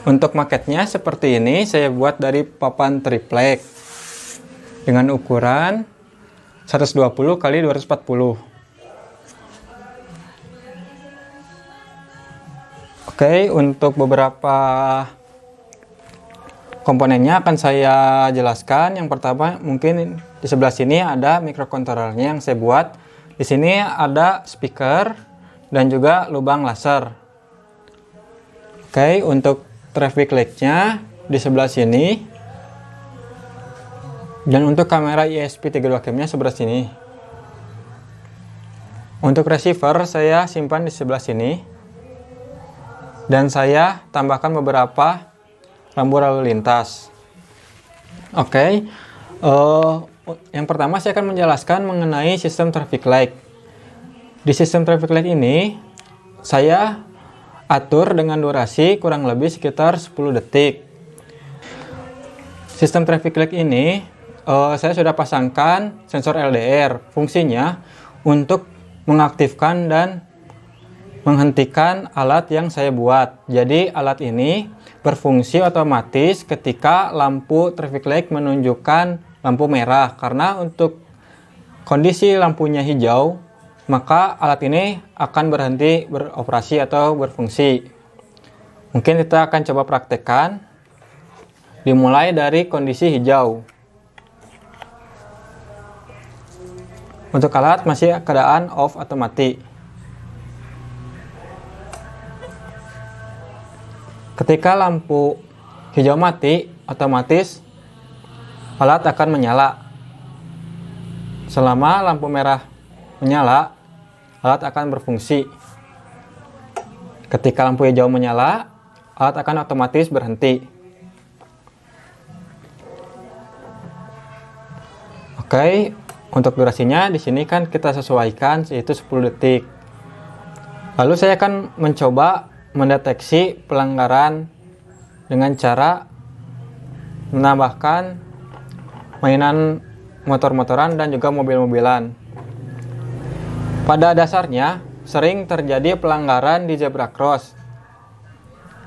Untuk maketnya seperti ini, saya buat dari papan triplek dengan ukuran 120 kali 240. Oke, untuk beberapa komponennya akan saya jelaskan. Yang pertama, mungkin di sebelah sini ada microcontrollernya yang saya buat. Di sini ada speaker dan juga lubang laser. Oke, untuk traffic light-nya di sebelah sini. Dan untuk kamera ESP32 cam-nya sebelah sini. Untuk receiver saya simpan di sebelah sini. Dan saya tambahkan beberapa rambu lalu lintas. Oke, yang pertama saya akan menjelaskan mengenai sistem traffic light. Di sistem traffic light ini saya atur dengan durasi kurang lebih sekitar 10 detik. Sistem traffic light ini saya sudah pasangkan sensor LDR. Fungsinya untuk mengaktifkan dan menghentikan alat yang saya buat. Jadi alat ini berfungsi otomatis ketika lampu traffic light menunjukkan lampu merah. Karena untuk kondisi lampunya hijau, maka alat ini akan berhenti beroperasi atau berfungsi. Mungkin kita akan coba praktekkan. Dimulai dari kondisi hijau. Untuk alat masih keadaan off atau mati. Ketika lampu hijau mati, otomatis alat akan menyala. Selama lampu merah menyala, alat akan berfungsi. Ketika lampu hijau menyala, alat akan otomatis berhenti. Oke, untuk durasinya di sini kan kita sesuaikan yaitu 10 detik. Lalu saya akan mencoba mendeteksi pelanggaran dengan cara menambahkan mainan motor-motoran dan juga mobil-mobilan. Pada dasarnya sering terjadi pelanggaran di zebra cross.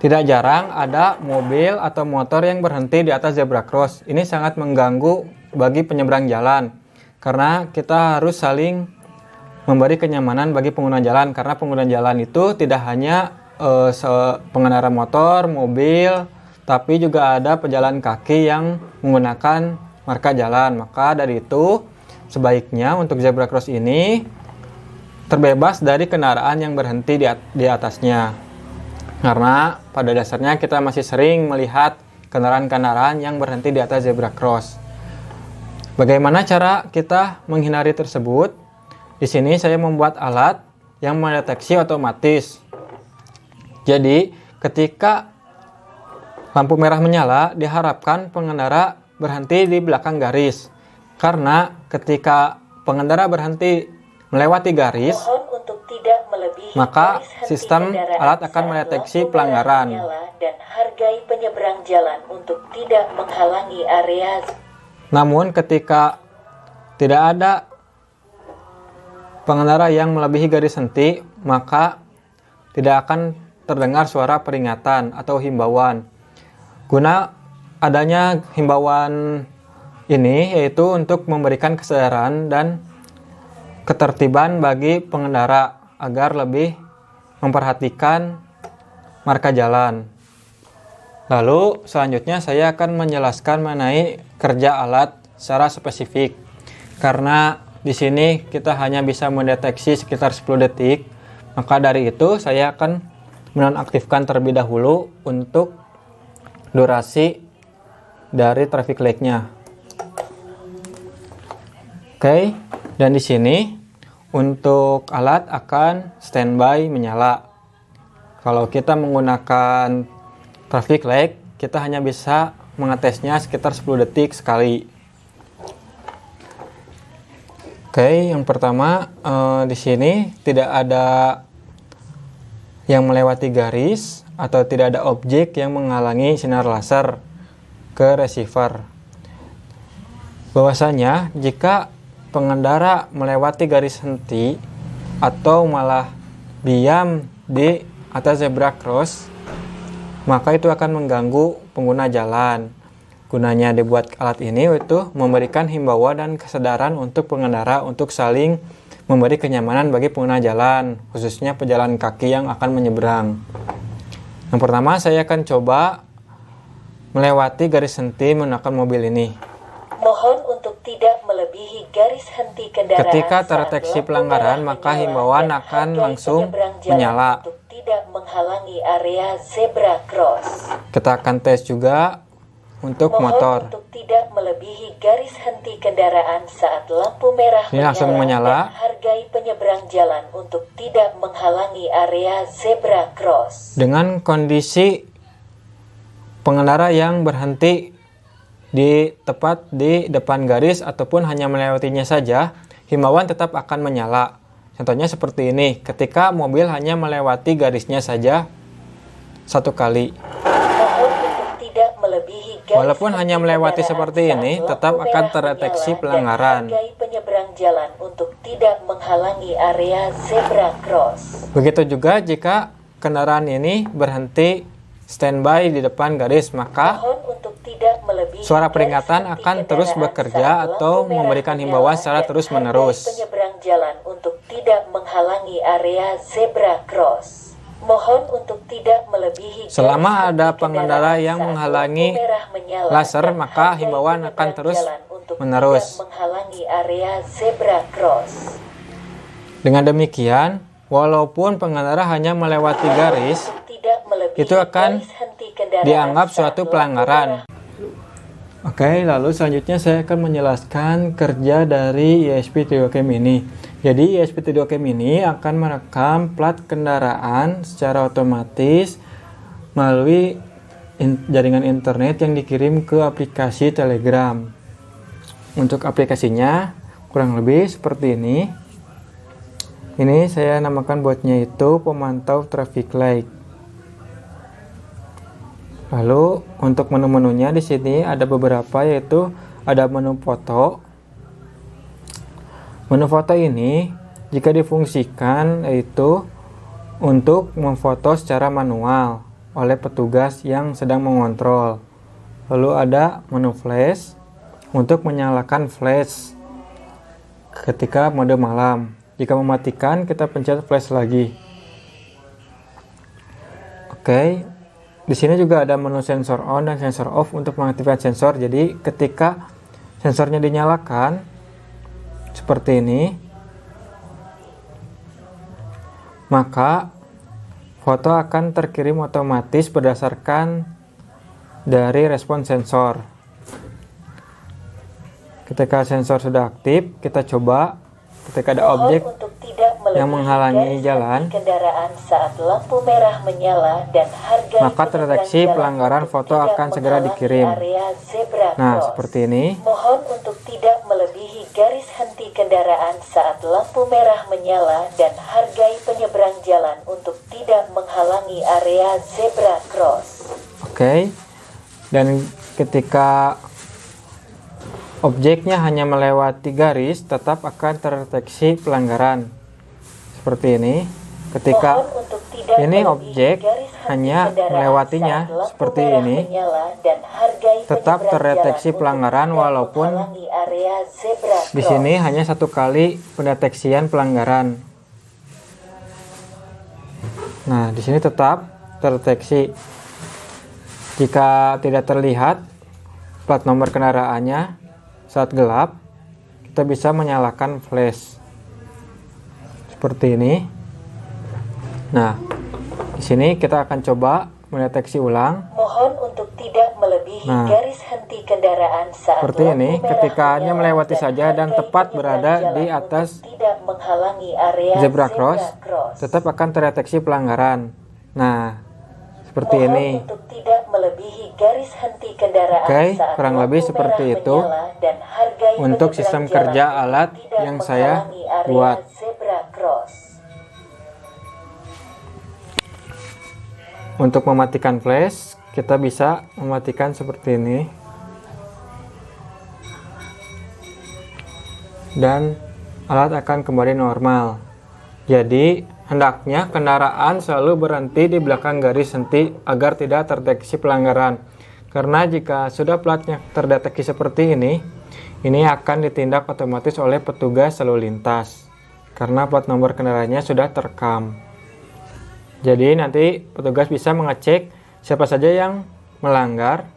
Tidak jarang ada mobil atau motor yang berhenti di atas zebra cross. Ini sangat mengganggu bagi penyeberang jalan karena kita harus saling memberi kenyamanan bagi pengguna jalan, karena pengguna jalan itu tidak hanya pengendara motor, mobil, tapi juga ada pejalan kaki yang menggunakan marka jalan. Maka dari itu sebaiknya untuk zebra cross ini terbebas dari kendaraan yang berhenti di atasnya, karena pada dasarnya kita masih sering melihat kendaraan-kendaraan yang berhenti di atas zebra cross. Bagaimana cara kita menghindari tersebut? Di sini saya membuat alat yang mendeteksi otomatis. Jadi, ketika lampu merah menyala, diharapkan pengendara berhenti di belakang garis. Karena ketika pengendara berhenti melewati garis, maka sistem alat akan mendeteksi pelanggaran. Dan hargai penyeberang jalan untuk tidak menghalangi area. Namun, ketika tidak ada pengendara yang melebihi garis henti, maka tidak akan terdengar suara peringatan atau himbauan. Guna adanya himbauan ini yaitu untuk memberikan kesadaran dan ketertiban bagi pengendara agar lebih memperhatikan marka jalan. Lalu selanjutnya saya akan menjelaskan mengenai kerja alat secara spesifik. Karena di sini kita hanya bisa mendeteksi sekitar 10 detik, maka dari itu saya akan menonaktifkan terlebih dahulu untuk durasi dari traffic light-nya. Oke, dan di sini untuk alat akan standby menyala. Kalau kita menggunakan traffic light, kita hanya bisa mengetesnya sekitar 10 detik sekali. Oke, yang pertama di sini tidak ada yang melewati garis atau tidak ada objek yang menghalangi sinar laser ke receiver. Bahwasanya jika pengendara melewati garis henti atau malah diam di atas zebra cross, maka itu akan mengganggu pengguna jalan. Gunanya dibuat alat ini itu memberikan himbauan dan kesadaran untuk pengendara untuk saling memberi kenyamanan bagi pengguna jalan, khususnya pejalan kaki yang akan menyeberang. Yang pertama, saya akan coba melewati garis henti menggunakan mobil ini. Mohon untuk tidak melebihi garis henti kendaraan. Ketika saat terdeteksi lampu pelanggaran, merah maka menyala himbauan dan akan hargai langsung penyeberang jalan menyala. Untuk tidak menghalangi area zebra cross. Kita akan tes juga untuk Mohon motor. untuk tidak melebihi garis henti kendaraan saat lampu merah Ini langsung menyala. dan hargai penyeberang jalan untuk tidak menghalangi area zebra cross. Dengan kondisi pengendara yang berhenti tepat di depan garis ataupun hanya melewatinya saja, himbauan tetap akan menyala. Contohnya seperti ini, ketika mobil hanya melewati garisnya saja satu kali. Mohon untuk tidak melebihi garis Walaupun hanya henti melewati kendaraan seperti saat ini, lampu tetap akan merah terdeteksi menyala pelanggaran. Dan hargai penyeberang jalan untuk tidak menghalangi area zebra cross. Begitu juga jika kendaraan ini berhenti standby di depan garis, maka Mohon untuk tidak melebihi suara garis peringatan henti akan terus kendaraan bekerja saat atau lampu merah memberikan menyala himbauan secara dan terus-menerus. hargai penyeberang jalan untuk tidak menghalangi area zebra cross. Mohon untuk tidak melebihi garis Selama ada henti pengendara kendaraan yang saat menghalangi lampu merah menyala laser, dan maka hargai himbauan akan penyeberang terus jalan untuk menerus. tidak menghalangi area zebra cross. Dengan demikian, walaupun pengendara hanya melewati garis, Untuk tidak melebihi itu akan garis henti kendaraan dianggap saat suatu lampu pelanggaran. merah. Oke, lalu selanjutnya saya akan menjelaskan kerja dari ESP32Cam ini. Jadi ESP32Cam ini akan merekam plat kendaraan secara otomatis melalui jaringan internet yang dikirim ke aplikasi Telegram. Untuk aplikasinya kurang lebih seperti ini. Ini saya namakan botnya itu pemantau traffic light. Lalu untuk menu-menunya di sini ada beberapa, yaitu ada menu foto. Menu foto ini jika difungsikan yaitu untuk memfoto secara manual oleh petugas yang sedang mengontrol. Lalu ada menu flash untuk menyalakan flash ketika mode malam. Jika mematikan, kita pencet flash lagi. Oke. Di sini juga ada menu sensor on dan sensor off untuk mengaktifkan sensor. Jadi ketika sensornya dinyalakan seperti ini, maka foto akan terkirim otomatis berdasarkan dari respon sensor. Ketika sensor sudah aktif, kita coba ketika ada objek yang menghalangi jalan, kendaraan saat lampu merah menyala dan hargai maka terdeteksi pelanggaran foto akan segera dikirim. Nah, seperti ini. Mohon untuk tidak melebihi garis henti kendaraan saat lampu merah menyala dan hargai penyeberang jalan untuk tidak menghalangi area zebra cross. Oke. Dan ketika objeknya hanya melewati garis, tetap akan terdeteksi pelanggaran. Seperti ini. Ketika ini objek hanya melewatinya seperti ini, tetap terdeteksi pelanggaran walaupun di sini hanya satu kali pendeteksian pelanggaran. Nah, di sini tetap terdeteksi. Jika tidak terlihat plat nomor kendaraannya saat gelap, kita bisa menyalakan flash seperti ini. Nah, di sini kita akan coba mendeteksi ulang. Mohon untuk tidak melebihi garis henti kendaraan saat seperti ini. Ketika hanya melewati saja dan tepat berada di atas tidak menghalangi area zebra cross, tetap akan terdeteksi pelanggaran. Nah, seperti ini. Untuk tidak melebihi garis henti kendaraan Oke, saat kurang lebih lampu seperti merah itu menyala dan hargai untuk penyeberang sistem jalan kerja untuk alat tidak yang saya menghalangi area buat. zebra cross. Untuk mematikan flash, kita bisa mematikan seperti ini. Dan alat akan kembali normal. Jadi hendaknya kendaraan selalu berhenti di belakang garis henti agar tidak terdeteksi pelanggaran. Karena jika sudah platnya terdeteksi seperti ini akan ditindak otomatis oleh petugas lalu lintas. Karena plat nomor kendaraannya sudah terekam. Jadi nanti petugas bisa mengecek siapa saja yang melanggar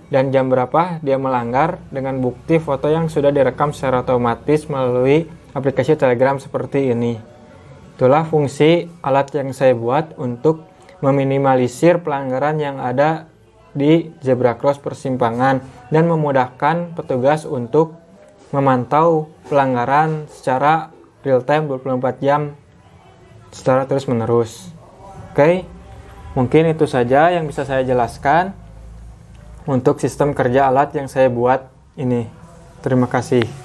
dan jam berapa dia melanggar dengan bukti foto yang sudah direkam secara otomatis melalui aplikasi Telegram seperti ini. Itulah fungsi alat yang saya buat untuk meminimalisir pelanggaran yang ada di zebra cross persimpangan dan memudahkan petugas untuk memantau pelanggaran secara real time 24 jam secara terus menerus. Oke, mungkin itu saja yang bisa saya jelaskan untuk sistem kerja alat yang saya buat ini. Terima kasih.